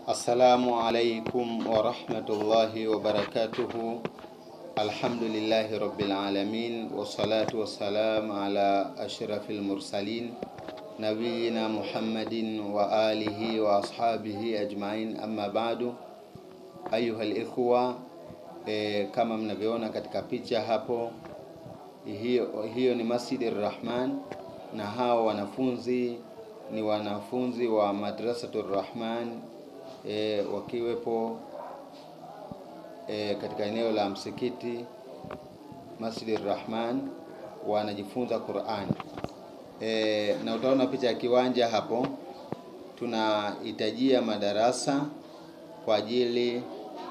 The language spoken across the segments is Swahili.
Assalamu alaikum wa rahmatullahi wa barakatuhu. Alhamdulillahi rabbil alamin, wassalatu wassalamu ala ashrafil mursalin nabiyina Muhammadin wa alihi wa ashabihi ajmain, amma ba'du. Ayuhal ikhwa, kama mnavyoona katika picha hapo, hiyo ni Masjidir Rahman, na hao wanafunzi ni wanafunzi wa Madrasatur Rahman wakiwepo katika eneo la msikiti Masjidir Rahman, wanajifunza Qur'an. Na utaona picha ya kiwanja hapo. Tunahitajia madarasa kwa ajili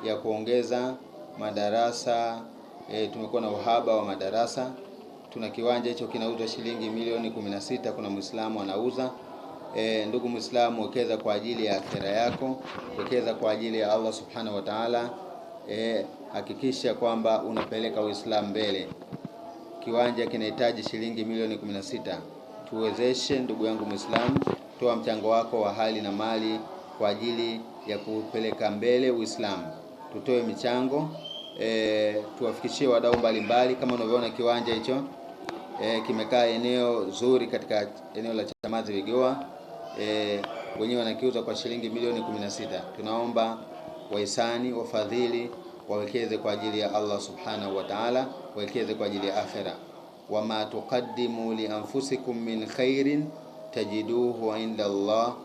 ya kuongeza madarasa. Tumekuwa na uhaba wa madarasa. Tuna kiwanja hicho kinauzwa shilingi milioni 16. Kuna Muislamu anauza. Ndugu Muislamu, wekeza kwa ajili ya akhera yako, wekeza kwa ajili ya Allah subhanahu wa ta'ala. Hakikisha kwamba unapeleka Uislamu mbele. Kiwanja kinahitaji shilingi milioni 16. Tuwezeshe ndugu yangu Muislamu, toa mchango wako wa hali na mali kwa ajili ya kupeleka mbele Uislamu. Tutoe michango, tuwafikishie wadau mbalimbali. Kama unavyoona kiwanja hicho kimekaa eneo zuri katika eneo la Chamazi Vigoa. Wenyewe wanakiuza kwa shilingi milioni 16. Tunaomba wahisani, wafadhili wawekeze kwa ajili ya Allah subhanahu wa ta'ala, wawekeze kwa ajili ya akhera. Wama tuqaddimu li anfusikum min khairin tajiduhu inda Allah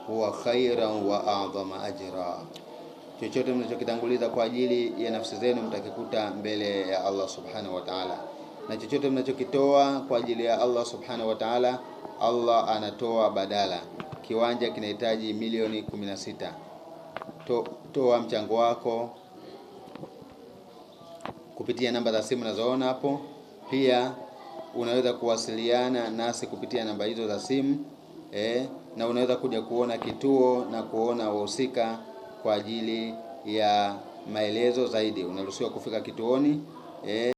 huwa khairan wa a'zama ajra. Chochote mnachokitanguliza kwa ajili ya nafsi zenu mtakikuta mbele ya Allah subhanahu wa ta'ala, na chochote mnachokitoa kwa ajili ya Allah subhanahu wa ta'ala, Allah anatoa badala. Kiwanja kinahitaji milioni 16. Toa mchango wako kupitia namba za simu unazoona hapo. Pia unaweza kuwasiliana nasi kupitia namba hizo za simu, na unaweza kuja kuona kituo na kuona wahusika kwa ajili ya maelezo zaidi. Unaruhusiwa kufika kituoni.